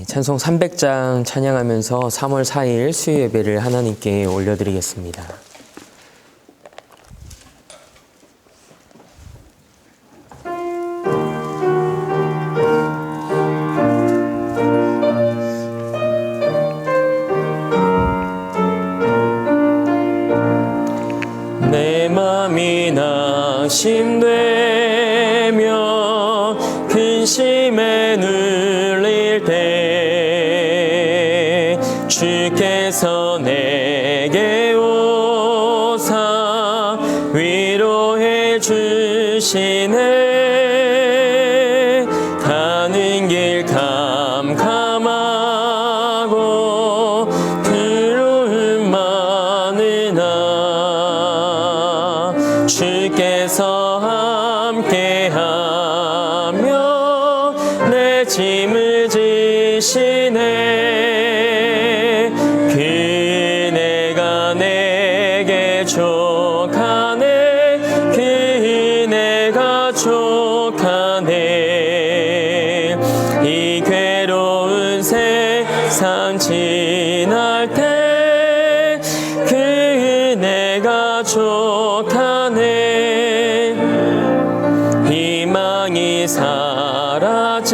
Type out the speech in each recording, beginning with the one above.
찬송 300장 찬양하면서 3월 4일 수요 예배를 하나님께 올려드리겠습니다. 내 맘이 낙심되며 근심에 눌릴 때 주께서 내게 오사 위로해 주시네. 가는 길 캄캄하고 두려움 많으나 주께서 함께하며 내 짐을 지시네. 그네가 내게 족하네. 그네가 족하네. 이 괴로운 세상 지날 때 그네가 족하네. 희망이 사라지고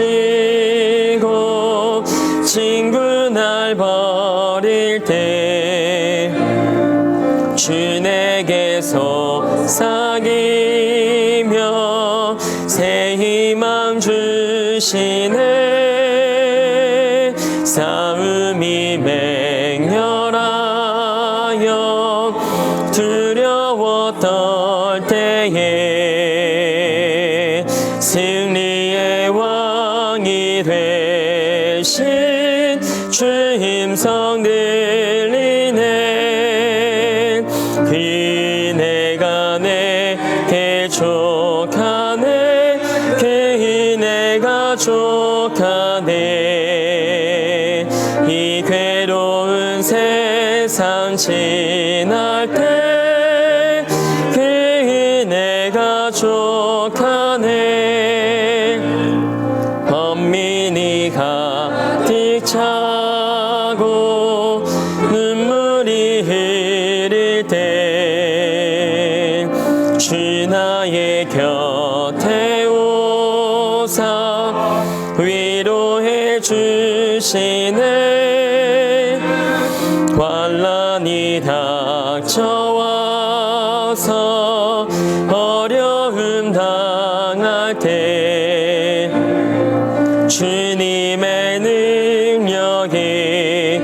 친구 날 버릴 때 주 내게 속삭이며 새 희망 주시네. 싸움이 맹렬하여 두려워 떨 때에 승리의 왕이 되신 주 음성 들리네. 그네가 내게 족하네. 그네가 족하네. 이 괴로운 세상 지날 때 그네가 족하네. 번민이 가득 차고 눈물이 흐를 때 주 나의 곁에 오사 위로해 주시네. 환난이 닥쳐와서 어려움 당할 때 주님의 능력이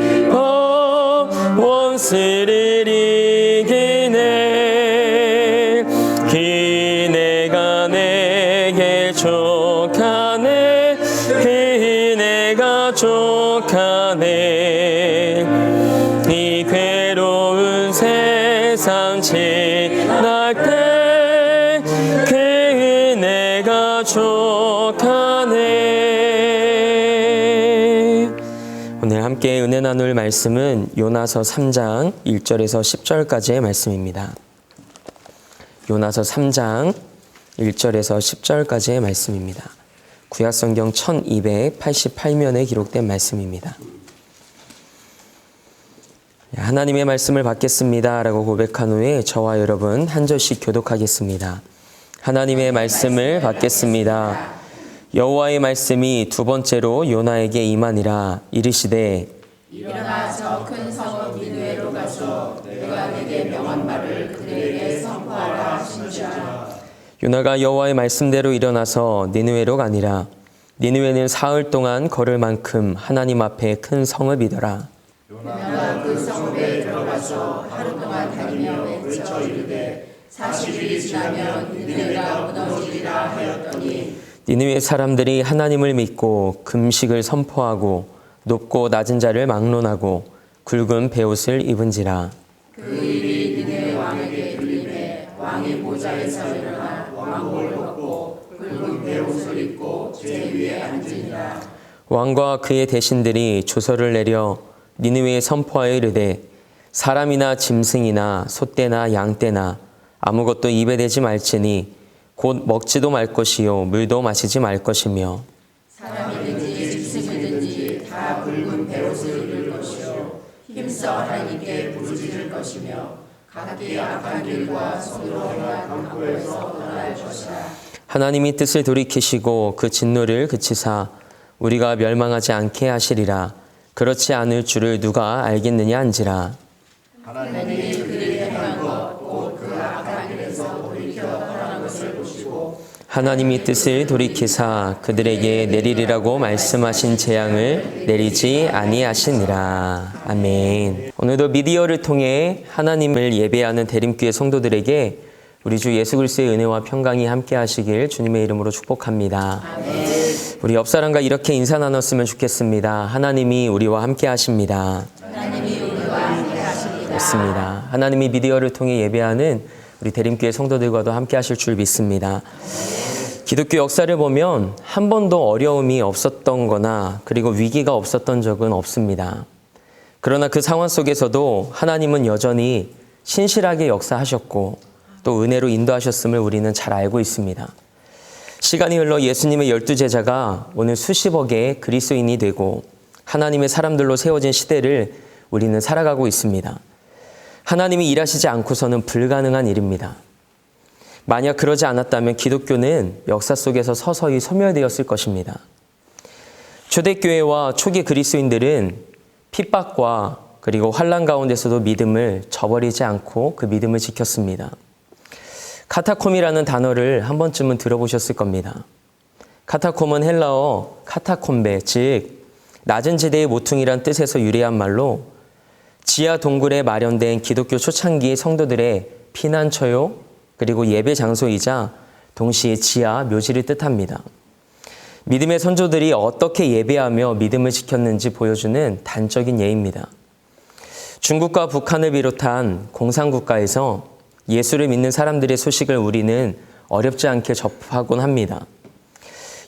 원수를 이기네. 그네가 내게 족하네. 그네가 족하네. 이 괴로운 세상 지날 때 그네가 족하네. 오늘 함께 은혜 나눌 말씀은 요나서 3장 1절에서 10절까지의 말씀입니다. 요나서 3장 1절에서 10절까지의 말씀입니다. 구약성경 1288면에 기록된 말씀입니다. 하나님의 말씀을 받겠습니다 라고 고백한 후에 저와 여러분 한 절씩 교독하겠습니다. 하나님의 말씀을 받겠습니다. 여호와의 말씀이 두 번째로 요나에게 임하니라. 이르시되 일어나 저 큰 성읍 니느웨로 가서 내가 내게 명한 말을 그들에게 선포하라 하신지라. 요나가 여호와의 말씀대로 일어나서 니느웨로 가니라. 니느웨는 사흘 동안 걸을 만큼 하나님 앞에 큰 성읍이더라. 요나가 그 성읍에 들어가서 하루 동안 다니며 외쳐 이르되 40일이 지나면 니느웨가 무너지리라 하였더니 니느웨 사람들이 하나님을 믿고 금식을 선포하고 높고 낮은 자를 막론하고 굵은 베옷을 입은지라. 그 일이 니느웨 왕에게 들리매 왕이 보좌에서 일어나 왕복을 벗고 굵은 베옷을 입고 제 위에 앉으니라. 왕과 그의 대신들이 조서를 내려 니느웨에 선포하여 이르되 사람이나 짐승이나 소떼나 양떼나 아무것도 입에 대지 말지니 곧 먹지도 말 것이요 물도 마시지 말 것이며 사람이든지 짐승이든지 다 힘써 하나님께 부르짖을 것이며 각기 악한 길과 손으로 행한 강포에서 떠날 것이라. 하나님이 뜻을 돌이키시고 그 진노를 그치사 우리가 멸망하지 않게 하시리라. 그렇지 않을 줄을 누가 알겠느냐 한지라. 하나님이 그들이 행한 것 곧 그 악한 길에서 돌이켜 떠나는 것을 보시고 하나님이 뜻을 돌이키사 그들에게 내리리라고 말씀하신 재앙을 내리지 아니하시니라. 아멘. 오늘도 미디어를 통해 하나님을 예배하는 대림교회 성도들에게 우리 주 예수 그리스도의 은혜와 평강이 함께 하시길 주님의 이름으로 축복합니다. 아멘. 우리 옆 사람과 이렇게 인사 나눴으면 좋겠습니다. 하나님이 우리와 함께 하십니다. 하나님이 우리와 함께 하십니다. 맞습니다. 하나님이 미디어를 통해 예배하는 우리 대림교회 성도들과도 함께 하실 줄 믿습니다. 기독교 역사를 보면 한 번도 어려움이 없었던 거나 그리고 위기가 없었던 적은 없습니다. 그러나 그 상황 속에서도 하나님은 여전히 신실하게 역사하셨고 또 은혜로 인도하셨음을 우리는 잘 알고 있습니다. 시간이 흘러 예수님의 12제자가 오늘 수십억의 그리스도인이 되고 하나님의 사람들로 세워진 시대를 우리는 살아가고 있습니다. 하나님이 일하시지 않고서는 불가능한 일입니다. 만약 그러지 않았다면 기독교는 역사 속에서 서서히 소멸되었을 것입니다. 초대교회와 초기 그리스도인들은 핍박과 그리고 환난 가운데서도 믿음을 저버리지 않고 그 믿음을 지켰습니다. 카타콤이라는 단어를 한 번쯤은 들어보셨을 겁니다. 카타콤은 헬라어 카타콤베, 즉 낮은 지대의 모퉁이란 뜻에서 유래한 말로 지하 동굴에 마련된 기독교 초창기 성도들의 피난처요 그리고 예배 장소이자 동시에 지하 묘지를 뜻합니다. 믿음의 선조들이 어떻게 예배하며 믿음을 지켰는지 보여주는 단적인 예입니다. 중국과 북한을 비롯한 공산국가에서 예수를 믿는 사람들의 소식을 우리는 어렵지 않게 접하곤 합니다.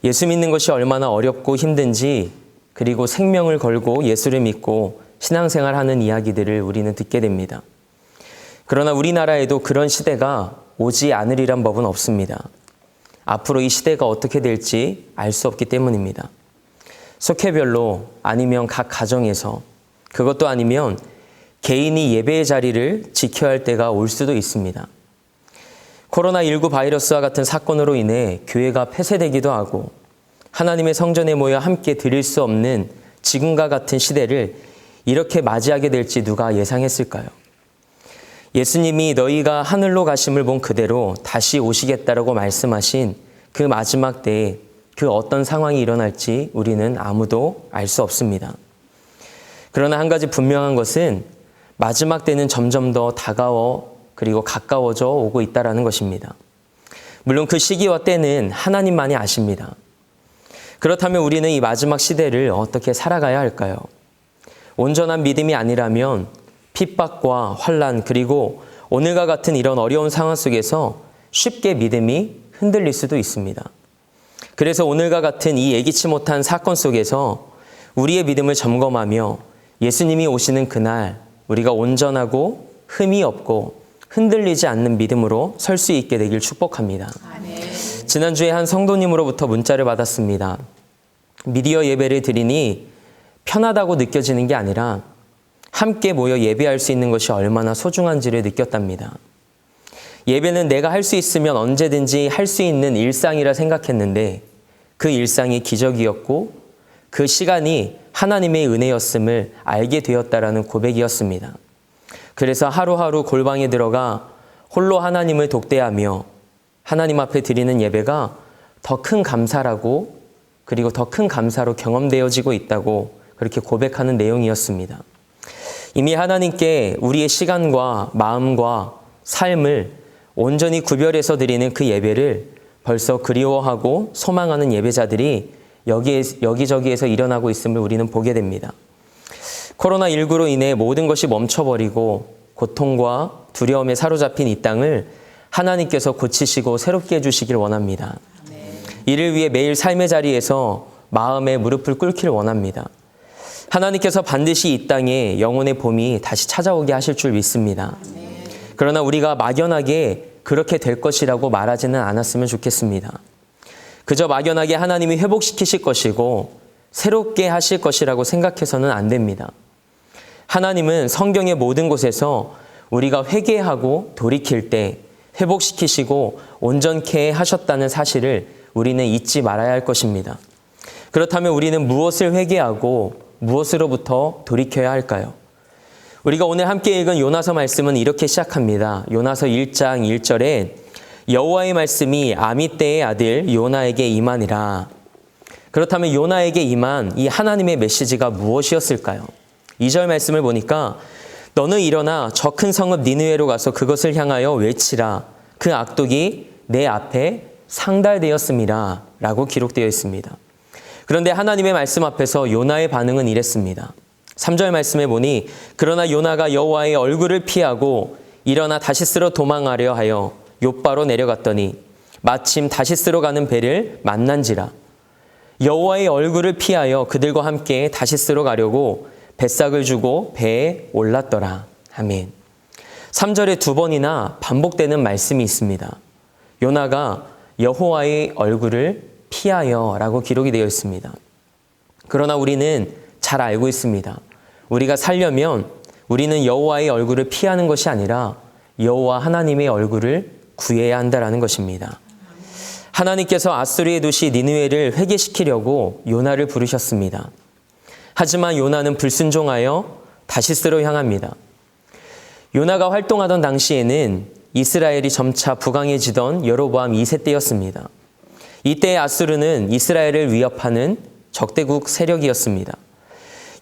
예수 믿는 것이 얼마나 어렵고 힘든지 그리고 생명을 걸고 예수를 믿고 신앙생활하는 이야기들을 우리는 듣게 됩니다. 그러나 우리나라에도 그런 시대가 오지 않으리란 법은 없습니다. 앞으로 이 시대가 어떻게 될지 알 수 없기 때문입니다. 속회별로 아니면 각 가정에서 그것도 아니면 개인이 예배의 자리를 지켜야 할 때가 올 수도 있습니다. 코로나19 바이러스와 같은 사건으로 인해 교회가 폐쇄되기도 하고 하나님의 성전에 모여 함께 드릴 수 없는 지금과 같은 시대를 이렇게 맞이하게 될지 누가 예상했을까요? 예수님이 너희가 하늘로 가심을 본 그대로 다시 오시겠다라고 말씀하신 그 마지막 때에 그 어떤 상황이 일어날지 우리는 아무도 알 수 없습니다. 그러나 한 가지 분명한 것은 마지막 때는 점점 더 다가워 그리고 가까워져 오고 있다는 것입니다. 물론 그 시기와 때는 하나님만이 아십니다. 그렇다면 우리는 이 마지막 시대를 어떻게 살아가야 할까요? 온전한 믿음이 아니라면 핍박과 환난 그리고 오늘과 같은 이런 어려운 상황 속에서 쉽게 믿음이 흔들릴 수도 있습니다. 그래서 오늘과 같은 이 예기치 못한 사건 속에서 우리의 믿음을 점검하며 예수님이 오시는 그날 우리가 온전하고 흠이 없고 흔들리지 않는 믿음으로 설 수 있게 되길 축복합니다. 아멘. 지난주에 한 성도님으로부터 문자를 받았습니다. 미디어 예배를 드리니 편하다고 느껴지는 게 아니라 함께 모여 예배할 수 있는 것이 얼마나 소중한지를 느꼈답니다. 예배는 내가 할 수 있으면 언제든지 할 수 있는 일상이라 생각했는데 그 일상이 기적이었고 그 시간이 하나님의 은혜였음을 알게 되었다라는 고백이었습니다. 그래서 하루하루 골방에 들어가 홀로 하나님을 독대하며 하나님 앞에 드리는 예배가 더 큰 감사라고 그리고 더 큰 감사로 경험되어지고 있다고 그렇게 고백하는 내용이었습니다. 이미 하나님께 우리의 시간과 마음과 삶을 온전히 구별해서 드리는 그 예배를 벌써 그리워하고 소망하는 예배자들이 여기저기에서 일어나고 있음을 우리는 보게 됩니다. 코로나19로 인해 모든 것이 멈춰버리고 고통과 두려움에 사로잡힌 이 땅을 하나님께서 고치시고 새롭게 해주시길 원합니다. 이를 위해 매일 삶의 자리에서 마음의 무릎을 꿇기를 원합니다. 하나님께서 반드시 이 땅에 영혼의 봄이 다시 찾아오게 하실 줄 믿습니다. 그러나 우리가 막연하게 그렇게 될 것이라고 말하지는 않았으면 좋겠습니다. 그저 막연하게 하나님이 회복시키실 것이고 새롭게 하실 것이라고 생각해서는 안 됩니다. 하나님은 성경의 모든 곳에서 우리가 회개하고 돌이킬 때 회복시키시고 온전케 하셨다는 사실을 우리는 잊지 말아야 할 것입니다. 그렇다면 우리는 무엇을 회개하고 무엇으로부터 돌이켜야 할까요? 우리가 오늘 함께 읽은 요나서 말씀은 이렇게 시작합니다. 요나서 1장 1절에 여호와의 말씀이 아미떼의 아들 요나에게 임하니라. 그렇다면 요나에게 임한 이 하나님의 메시지가 무엇이었을까요? 2절 말씀을 보니까 너는 일어나 저 큰 성읍 니느웨로 가서 그것을 향하여 외치라. 그 악독이 내 앞에 상달되었습니다. 라고 기록되어 있습니다. 그런데 하나님의 말씀 앞에서 요나의 반응은 이랬습니다. 3절 말씀에 보니 그러나 요나가 여호와의 얼굴을 피하고 일어나 다시스로 도망하려 하여 욥바로 내려갔더니 마침 다시스로 가는 배를 만난지라. 여호와의 얼굴을 피하여 그들과 함께 다시스로 가려고 뱃삭을 주고 배에 올랐더라. 아멘. 3절에 두 번이나 반복되는 말씀이 있습니다. 요나가 여호와의 얼굴을 피하여 라고 기록이 되어 있습니다. 그러나 우리는 잘 알고 있습니다. 우리가 살려면 우리는 여호와의 얼굴을 피하는 것이 아니라 여호와 하나님의 얼굴을 구해야 한다라는 것입니다. 하나님께서 아수르의 도시 니느웨를 회개시키려고 요나를 부르셨습니다. 하지만 요나는 불순종하여 다시스로 향합니다. 요나가 활동하던 당시에는 이스라엘이 점차 부강해지던 여로보암 2세 때였습니다. 이때 아수르는 이스라엘을 위협하는 적대국 세력이었습니다.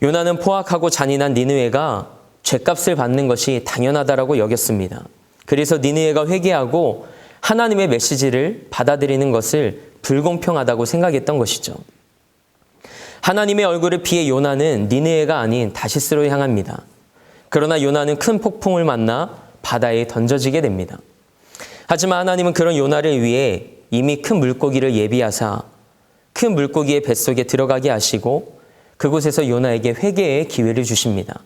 요나는 포악하고 잔인한 니느웨가 죗값을 받는 것이 당연하다라고 여겼습니다. 그래서 니느웨가 회개하고 하나님의 메시지를 받아들이는 것을 불공평하다고 생각했던 것이죠. 하나님의 얼굴을 피해 요나는 니느웨가 아닌 다시스로 향합니다. 그러나 요나는 큰 폭풍을 만나 바다에 던져지게 됩니다. 하지만 하나님은 그런 요나를 위해 이미 큰 물고기를 예비하사 큰 물고기의 뱃속에 들어가게 하시고 그곳에서 요나에게 회개의 기회를 주십니다.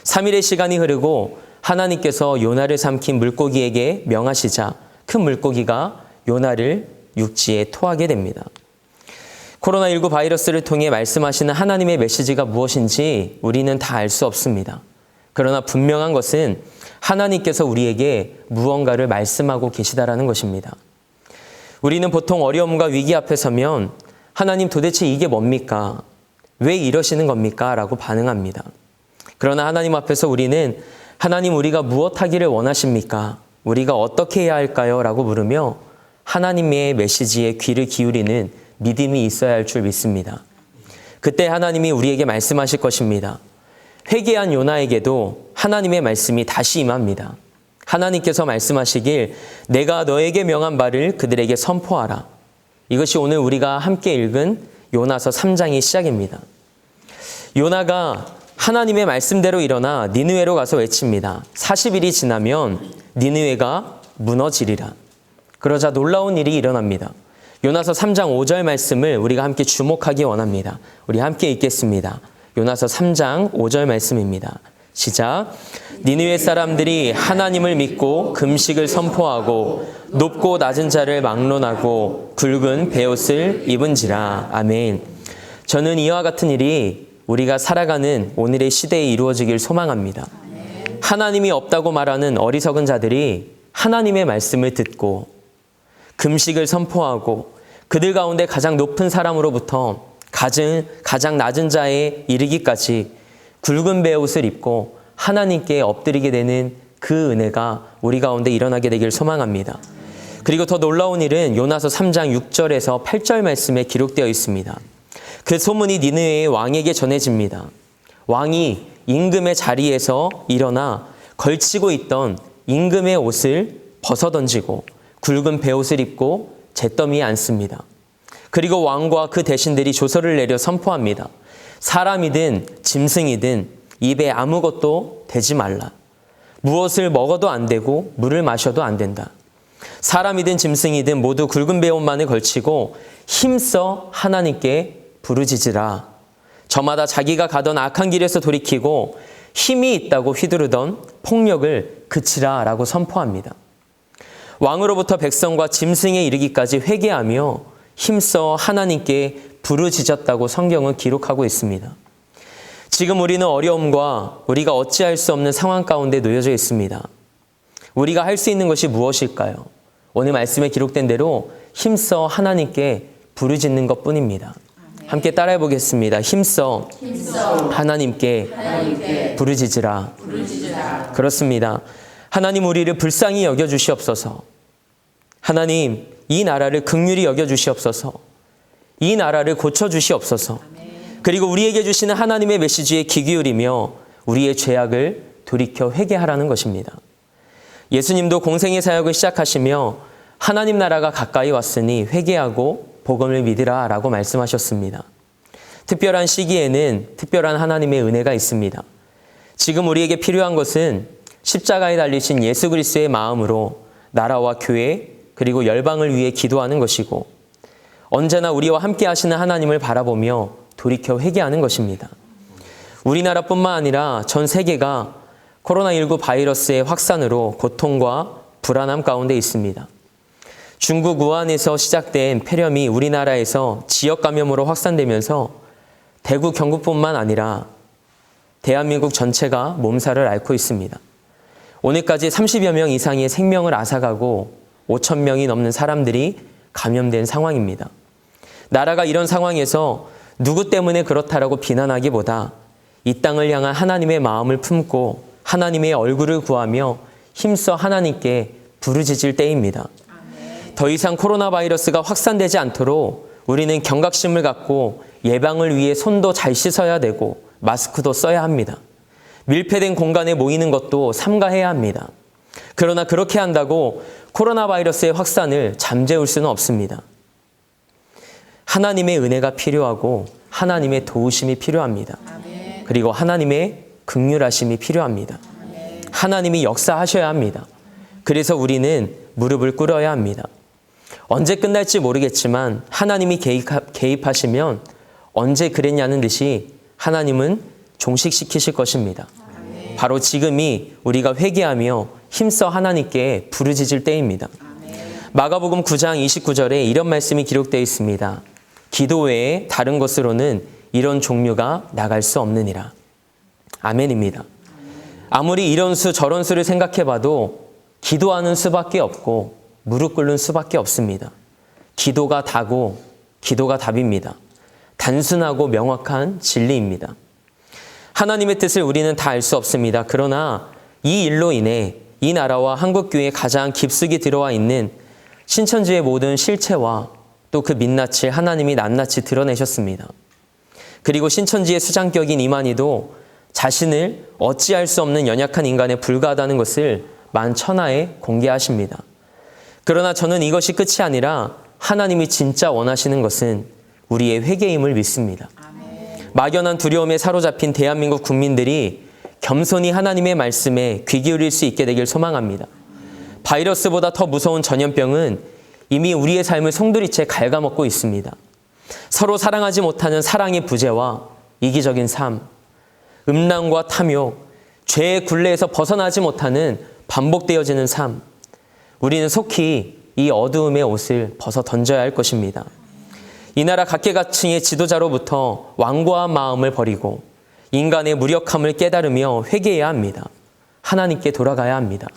3일의 시간이 흐르고 하나님께서 요나를 삼킨 물고기에게 명하시자 큰 물고기가 요나를 육지에 토하게 됩니다. 코로나19 바이러스를 통해 말씀하시는 하나님의 메시지가 무엇인지 우리는 다 알 수 없습니다. 그러나 분명한 것은 하나님께서 우리에게 무언가를 말씀하고 계시다라는 것입니다. 우리는 보통 어려움과 위기 앞에 서면 하나님 도대체 이게 뭡니까? 왜 이러시는 겁니까? 라고 반응합니다. 그러나 하나님 앞에서 우리는 하나님 우리가 무엇 하기를 원하십니까? 우리가 어떻게 해야 할까요? 라고 물으며 하나님의 메시지에 귀를 기울이는 믿음이 있어야 할 줄 믿습니다. 그때 하나님이 우리에게 말씀하실 것입니다. 회개한 요나에게도 하나님의 말씀이 다시 임합니다. 하나님께서 말씀하시길 내가 너에게 명한 바를 그들에게 선포하라. 이것이 오늘 우리가 함께 읽은 요나서 3장의 시작입니다. 요나가 하나님의 말씀대로 일어나 니느웨로 가서 외칩니다. 40일이 지나면 니느웨가 무너지리라. 그러자 놀라운 일이 일어납니다. 요나서 3장 5절 말씀을 우리가 함께 주목하기 원합니다. 우리 함께 읽겠습니다. 요나서 3장 5절 말씀입니다. 시작. 니느웨 사람들이 하나님을 믿고 금식을 선포하고 높고 낮은 자를 막론하고 굵은 베옷을 입은지라. 아멘. 저는 이와 같은 일이 우리가 살아가는 오늘의 시대에 이루어지길 소망합니다. 하나님이 없다고 말하는 어리석은 자들이 하나님의 말씀을 듣고 금식을 선포하고 그들 가운데 가장 높은 사람으로부터 가장 낮은 자에 이르기까지 굵은 베옷을 입고 하나님께 엎드리게 되는 그 은혜가 우리 가운데 일어나게 되길 소망합니다. 그리고 더 놀라운 일은 요나서 3장 6절에서 8절 말씀에 기록되어 있습니다. 그 소문이 니느웨의 왕에게 전해집니다. 왕이 임금의 자리에서 일어나 걸치고 있던 임금의 옷을 벗어던지고 굵은 베옷을 입고 잿더미에 앉습니다. 그리고 왕과 그 대신들이 조서를 내려 선포합니다. 사람이든 짐승이든 입에 아무것도 대지 말라. 무엇을 먹어도 안 되고 물을 마셔도 안 된다. 사람이든 짐승이든 모두 굵은 베옷만을 걸치고 힘써 하나님께 부르짖으라. 저마다 자기가 가던 악한 길에서 돌이키고 힘이 있다고 휘두르던 폭력을 그치라 라고 선포합니다. 왕으로부터 백성과 짐승에 이르기까지 회개하며 힘써 하나님께 부르짖었다고 성경은 기록하고 있습니다. 지금 우리는 어려움과 우리가 어찌할 수 없는 상황 가운데 놓여져 있습니다. 우리가 할 수 있는 것이 무엇일까요? 오늘 말씀에 기록된 대로 힘써 하나님께 부르짖는 것뿐입니다. 함께 따라해 보겠습니다. 힘써 하나님께 부르짖으라. 그렇습니다. 하나님, 우리를 불쌍히 여겨주시옵소서. 하나님, 이 나라를 긍휼히 여겨주시옵소서. 이 나라를 고쳐주시옵소서. 그리고 우리에게 주시는 하나님의 메시지에 귀 기울이며 우리의 죄악을 돌이켜 회개하라는 것입니다. 예수님도 공생의 사역을 시작하시며 하나님 나라가 가까이 왔으니 회개하고 복음을 믿으라 라고 말씀하셨습니다. 특별한 시기에는 특별한 하나님의 은혜가 있습니다. 지금 우리에게 필요한 것은 십자가에 달리신 예수 그리스도의 마음으로 나라와 교회 그리고 열방을 위해 기도하는 것이고, 언제나 우리와 함께 하시는 하나님을 바라보며 돌이켜 회개하는 것입니다. 우리나라뿐만 아니라 전 세계가 코로나19 바이러스의 확산으로 고통과 불안함 가운데 있습니다. 중국 우한에서 시작된 폐렴이 우리나라에서 지역 감염으로 확산되면서 대구, 경북뿐만 아니라 대한민국 전체가 몸살을 앓고 있습니다. 오늘까지 30여 명 이상의 생명을 앗아가고 5천 명이 넘는 사람들이 감염된 상황입니다. 나라가 이런 상황에서 누구 때문에 그렇다라고 비난하기보다 이 땅을 향한 하나님의 마음을 품고 하나님의 얼굴을 구하며 힘써 하나님께 부르짖을 때입니다. 더 이상 코로나 바이러스가 확산되지 않도록 우리는 경각심을 갖고 예방을 위해 손도 잘 씻어야 되고 마스크도 써야 합니다. 밀폐된 공간에 모이는 것도 삼가해야 합니다. 그러나 그렇게 한다고 코로나 바이러스의 확산을 잠재울 수는 없습니다. 하나님의 은혜가 필요하고 하나님의 도우심이 필요합니다. 그리고 하나님의 긍휼하심이 필요합니다. 하나님이 역사하셔야 합니다. 그래서 우리는 무릎을 꿇어야 합니다. 언제 끝날지 모르겠지만 하나님이 개입하시면 언제 그랬냐는 듯이 하나님은 종식시키실 것입니다. 바로 지금이 우리가 회개하며 힘써 하나님께 부르짖을 때입니다. 마가복음 9장 29절에 이런 말씀이 기록되어 있습니다. 기도 외에 다른 것으로는 이런 종류가 나갈 수 없느니라. 아멘입니다. 아무리 이런 수 저런 수를 생각해봐도 기도하는 수밖에 없고 무릎 꿇는 수밖에 없습니다. 기도가 다고 기도가 답입니다. 단순하고 명확한 진리입니다. 하나님의 뜻을 우리는 다 알 수 없습니다. 그러나 이 일로 인해 이 나라와 한국교회에 가장 깊숙이 들어와 있는 신천지의 모든 실체와 또 그 민낯을 하나님이 낱낱이 드러내셨습니다. 그리고 신천지의 수장격인 이만희도 자신을 어찌할 수 없는 연약한 인간에 불과하다는 것을 만천하에 공개하십니다. 그러나 저는 이것이 끝이 아니라 하나님이 진짜 원하시는 것은 우리의 회개임을 믿습니다. 막연한 두려움에 사로잡힌 대한민국 국민들이 겸손히 하나님의 말씀에 귀 기울일 수 있게 되길 소망합니다. 바이러스보다 더 무서운 전염병은 이미 우리의 삶을 송두리째 갉아먹고 있습니다. 서로 사랑하지 못하는 사랑의 부재와 이기적인 삶, 음란과 탐욕, 죄의 굴레에서 벗어나지 못하는 반복되어지는 삶, 우리는 속히 이 어두움의 옷을 벗어 던져야 할 것입니다. 이 나라 각계각층의 지도자로부터 완고한 마음을 버리고 인간의 무력함을 깨달으며 회개해야 합니다. 하나님께 돌아가야 합니다.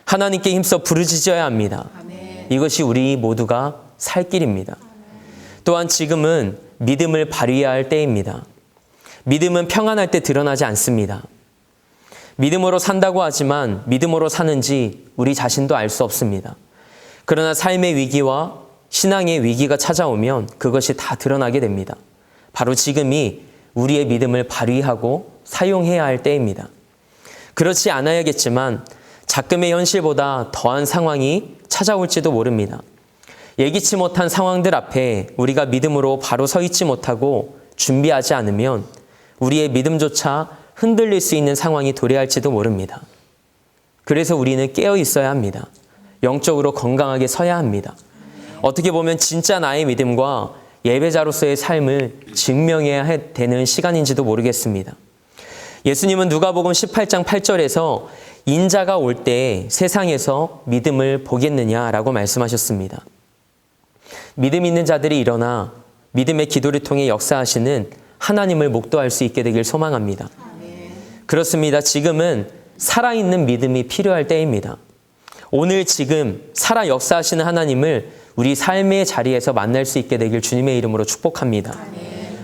하나님께 힘써 부르짖어야 합니다. 이것이 우리 모두가 살 길입니다. 또한 지금은 믿음을 발휘해야 할 때입니다. 믿음은 평안할 때 드러나지 않습니다. 믿음으로 산다고 하지만 믿음으로 사는지 우리 자신도 알 수 없습니다. 그러나 삶의 위기와 신앙의 위기가 찾아오면 그것이 다 드러나게 됩니다. 바로 지금이 우리의 믿음을 발휘하고 사용해야 할 때입니다. 그렇지 않아야겠지만 작금의 현실보다 더한 상황이 찾아올지도 모릅니다. 예기치 못한 상황들 앞에 우리가 믿음으로 바로 서 있지 못하고 준비하지 않으면 우리의 믿음조차 흔들릴 수 있는 상황이 도래할지도 모릅니다. 그래서 우리는 깨어 있어야 합니다. 영적으로 건강하게 서야 합니다. 어떻게 보면 진짜 나의 믿음과 예배자로서의 삶을 증명해야 되는 시간인지도 모르겠습니다. 예수님은 누가복음 18장 8절에서 인자가 올 때 세상에서 믿음을 보겠느냐라고 말씀하셨습니다. 믿음 있는 자들이 일어나 믿음의 기도를 통해 역사하시는 하나님을 목도할 수 있게 되길 소망합니다. 그렇습니다. 지금은 살아있는 믿음이 필요할 때입니다. 오늘 지금 살아 역사하시는 하나님을 우리 삶의 자리에서 만날 수 있게 되길 주님의 이름으로 축복합니다.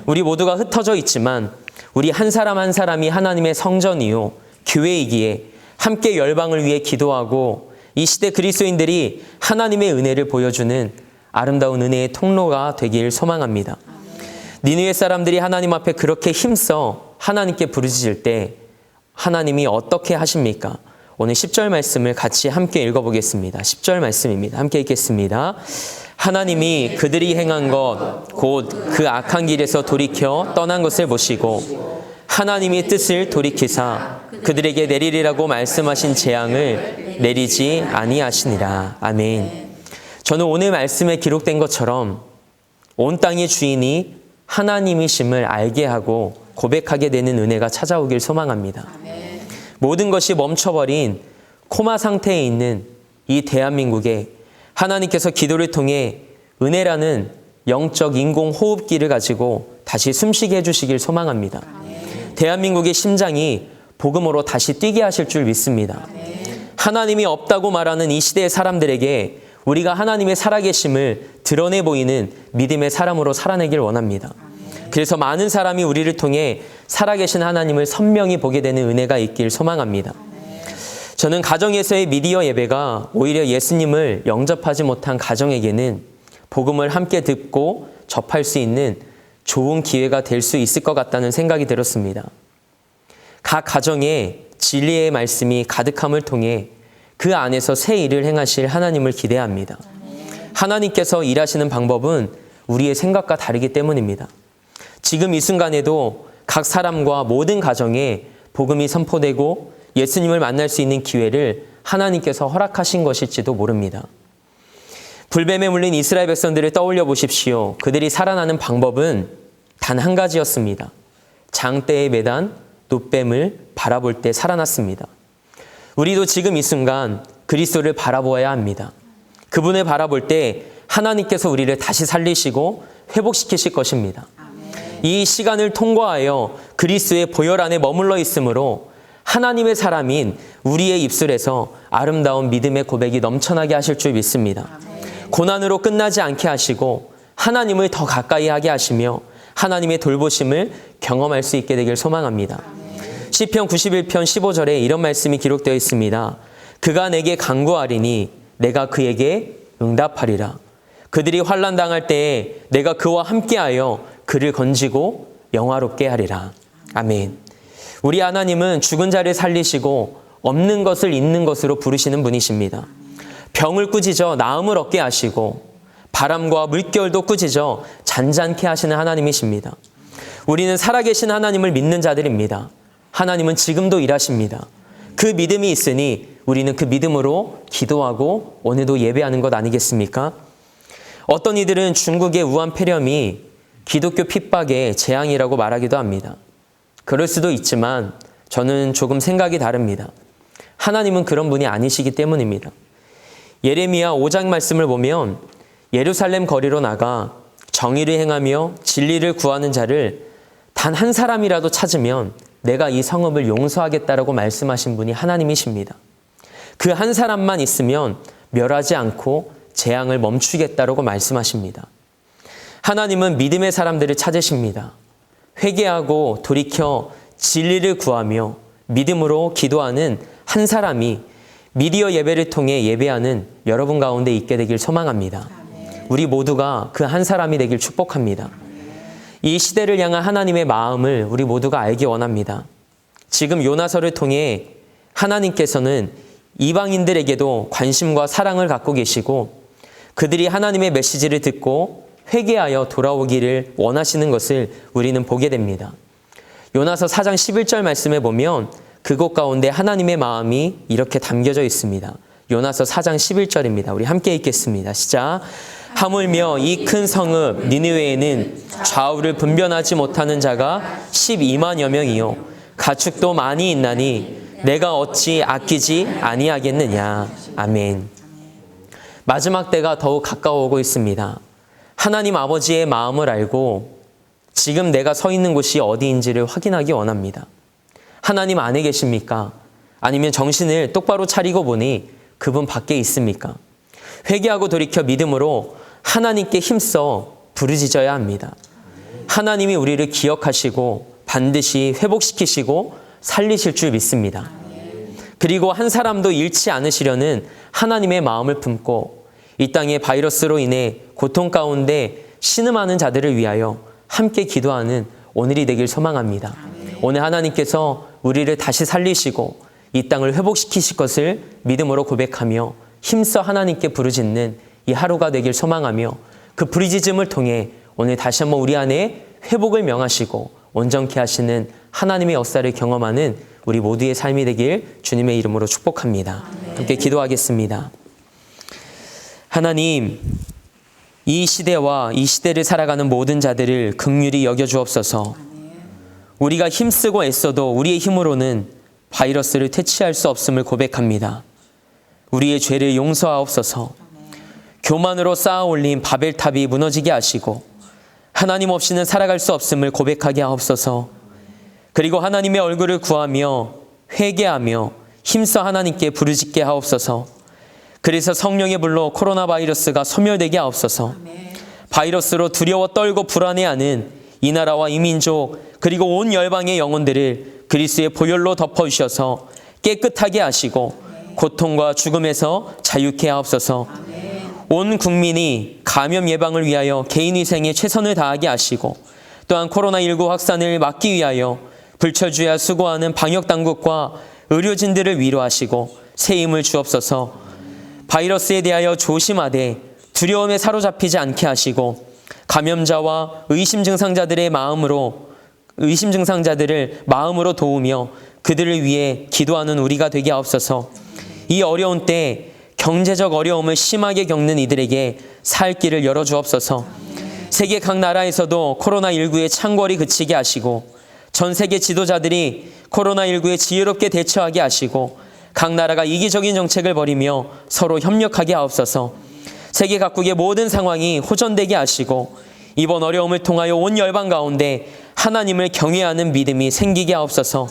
우리 모두가 흩어져 있지만 우리 한 사람 한 사람이 하나님의 성전이요 교회이기에 함께 열방을 위해 기도하고 이 시대 그리스도인들이 하나님의 은혜를 보여주는 아름다운 은혜의 통로가 되길 소망합니다. 니느웨 사람들이 하나님 앞에 그렇게 힘써 하나님께 부르짖을 때 하나님이 어떻게 하십니까? 오늘 10절 말씀을 같이 함께 읽어보겠습니다. 10절 말씀입니다. 함께 읽겠습니다. 하나님이 그들이 행한 것 곧 그 악한 길에서 돌이켜 떠난 것을 보시고 하나님이 뜻을 돌이키사 그들에게 내리리라고 말씀하신 재앙을 내리지 아니하시니라. 아멘. 저는 오늘 말씀에 기록된 것처럼 온 땅의 주인이 하나님이심을 알게 하고 고백하게 되는 은혜가 찾아오길 소망합니다. 모든 것이 멈춰버린 코마 상태에 있는 이 대한민국에 하나님께서 기도를 통해 은혜라는 영적 인공 호흡기를 가지고 다시 숨쉬게 해주시길 소망합니다. 대한민국의 심장이 복음으로 다시 뛰게 하실 줄 믿습니다. 하나님이 없다고 말하는 이 시대의 사람들에게 우리가 하나님의 살아계심을 드러내 보이는 믿음의 사람으로 살아내길 원합니다. 그래서 많은 사람이 우리를 통해 살아계신 하나님을 선명히 보게 되는 은혜가 있길 소망합니다. 저는 가정에서의 미디어 예배가 오히려 예수님을 영접하지 못한 가정에게는 복음을 함께 듣고 접할 수 있는 좋은 기회가 될 수 있을 것 같다는 생각이 들었습니다. 각 가정에 진리의 말씀이 가득함을 통해 그 안에서 새 일을 행하실 하나님을 기대합니다. 하나님께서 일하시는 방법은 우리의 생각과 다르기 때문입니다. 지금 이 순간에도 각 사람과 모든 가정에 복음이 선포되고 예수님을 만날 수 있는 기회를 하나님께서 허락하신 것일지도 모릅니다. 불뱀에 물린 이스라엘 백성들을 떠올려 보십시오. 그들이 살아나는 방법은 단 한 가지였습니다. 장대에 매단 놋뱀을 바라볼 때 살아났습니다. 우리도 지금 이 순간 그리스도를 바라보아야 합니다. 그분을 바라볼 때 하나님께서 우리를 다시 살리시고 회복시키실 것입니다. 이 시간을 통과하여 그리스도의 보혈 안에 머물러 있으므로 하나님의 사람인 우리의 입술에서 아름다운 믿음의 고백이 넘쳐나게 하실 줄 믿습니다. 고난으로 끝나지 않게 하시고 하나님을 더 가까이 하게 하시며 하나님의 돌보심을 경험할 수 있게 되길 소망합니다. 시편 91편 15절에 이런 말씀이 기록되어 있습니다. 그가 내게 간구하리니 내가 그에게 응답하리라. 그들이 환난 당할 때에 내가 그와 함께하여 그를 건지고 영화롭게 하리라. 아멘. 우리 하나님은 죽은 자를 살리시고 없는 것을 있는 것으로 부르시는 분이십니다. 병을 꾸짖어 나음을 얻게 하시고 바람과 물결도 꾸짖어 잔잔케 하시는 하나님이십니다. 우리는 살아계신 하나님을 믿는 자들입니다. 하나님은 지금도 일하십니다. 그 믿음이 있으니 우리는 그 믿음으로 기도하고 오늘도 예배하는 것 아니겠습니까? 어떤 이들은 중국의 우한 폐렴이 기독교 핍박의 재앙이라고 말하기도 합니다. 그럴 수도 있지만 저는 조금 생각이 다릅니다. 하나님은 그런 분이 아니시기 때문입니다. 예레미야 5장 말씀을 보면 예루살렘 거리로 나가 정의를 행하며 진리를 구하는 자를 단 한 사람이라도 찾으면 내가 이 성읍을 용서하겠다라고 말씀하신 분이 하나님이십니다. 그 한 사람만 있으면 멸하지 않고 재앙을 멈추겠다라고 말씀하십니다. 하나님은 믿음의 사람들을 찾으십니다. 회개하고 돌이켜 진리를 구하며 믿음으로 기도하는 한 사람이 미디어 예배를 통해 예배하는 여러분 가운데 있게 되길 소망합니다. 우리 모두가 그 한 사람이 되길 축복합니다. 이 시대를 향한 하나님의 마음을 우리 모두가 알기 원합니다. 지금 요나서를 통해 하나님께서는 이방인들에게도 관심과 사랑을 갖고 계시고 그들이 하나님의 메시지를 듣고 회개하여 돌아오기를 원하시는 것을 우리는 보게 됩니다. 요나서 4장 11절 말씀에 보면 그곳 가운데 하나님의 마음이 이렇게 담겨져 있습니다. 요나서 4장 11절입니다. 우리 함께 읽겠습니다. 시작. 하물며 이 큰 성읍 니느웨에는 좌우를 분별하지 못하는 자가 12만여 명이요 가축도 많이 있나니 내가 어찌 아끼지 아니하겠느냐. 아멘. 마지막 때가 더욱 가까워오고 있습니다. 하나님 아버지의 마음을 알고 지금 내가 서 있는 곳이 어디인지를 확인하기 원합니다. 하나님 안에 계십니까? 아니면 정신을 똑바로 차리고 보니 그분 밖에 있습니까? 회개하고 돌이켜 믿음으로 하나님께 힘써 부르짖어야 합니다. 하나님이 우리를 기억하시고 반드시 회복시키시고 살리실 줄 믿습니다. 그리고 한 사람도 잃지 않으시려는 하나님의 마음을 품고 이 땅의 바이러스로 인해 고통 가운데 신음하는 자들을 위하여 함께 기도하는 오늘이 되길 소망합니다. 오늘 하나님께서 우리를 다시 살리시고 이 땅을 회복시키실 것을 믿음으로 고백하며 힘써 하나님께 부르짖는 이 하루가 되길 소망하며 그 부르짖음을 통해 오늘 다시 한번 우리 안에 회복을 명하시고 온전케 하시는 하나님의 역사를 경험하는 우리 모두의 삶이 되길 주님의 이름으로 축복합니다. 함께 기도하겠습니다. 하나님, 이 시대와 이 시대를 살아가는 모든 자들을 긍휼히 여겨주옵소서. 우리가 힘쓰고 애써도 우리의 힘으로는 바이러스를 퇴치할 수 없음을 고백합니다. 우리의 죄를 용서하옵소서. 교만으로 쌓아 올린 바벨탑이 무너지게 하시고 하나님 없이는 살아갈 수 없음을 고백하게 하옵소서. 그리고 하나님의 얼굴을 구하며 회개하며 힘써 하나님께 부르짖게 하옵소서. 그래서 성령의 불로 코로나 바이러스가 소멸되게 하옵소서. 바이러스로 두려워 떨고 불안해하는 이 나라와 이 민족 그리고 온 열방의 영혼들을 그리스도의 보혈로 덮어주셔서 깨끗하게 하시고 고통과 죽음에서 자유케 하옵소서. 온 국민이 감염 예방을 위하여 개인위생에 최선을 다하게 하시고 또한 코로나19 확산을 막기 위하여 불철주야 수고하는 방역당국과 의료진들을 위로하시고 새 힘을 주옵소서. 바이러스에 대하여 조심하되 두려움에 사로잡히지 않게 하시고 감염자와 의심 증상자들을 마음으로 도우며 그들을 위해 기도하는 우리가 되게 하옵소서. 이 어려운 때 경제적 어려움을 심하게 겪는 이들에게 살 길을 열어주옵소서. 세계 각 나라에서도 코로나19의 창궐이 그치게 하시고 전 세계 지도자들이 코로나19에 지혜롭게 대처하게 하시고 각 나라가 이기적인 정책을 벌이며 서로 협력하게 하옵소서. 세계 각국의 모든 상황이 호전되게 하시고 이번 어려움을 통하여 온 열방 가운데 하나님을 경외하는 믿음이 생기게 하옵소서.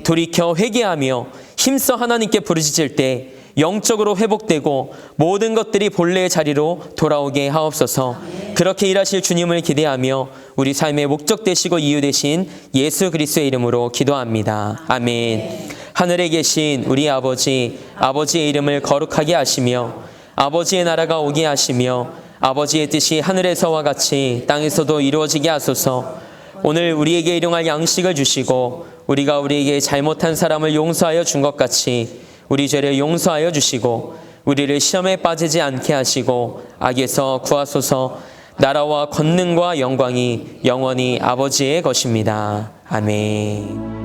돌이켜 회개하며 힘써 하나님께 부르짖을 때 영적으로 회복되고 모든 것들이 본래의 자리로 돌아오게 하옵소서. 그렇게 일하실 주님을 기대하며 우리 삶의 목적 되시고 이유 되신 예수 그리스도의 이름으로 기도합니다. 아멘. 하늘에 계신 우리 아버지, 아버지의 이름을 거룩하게 하시며 아버지의 나라가 오게 하시며 아버지의 뜻이 하늘에서와 같이 땅에서도 이루어지게 하소서. 오늘 우리에게 일용할 양식을 주시고 우리가 우리에게 잘못한 사람을 용서하여 준 것 같이 우리 죄를 용서하여 주시고 우리를 시험에 빠지지 않게 하시고 악에서 구하소서. 나라와 권능과 영광이 영원히 아버지의 것입니다. 아멘.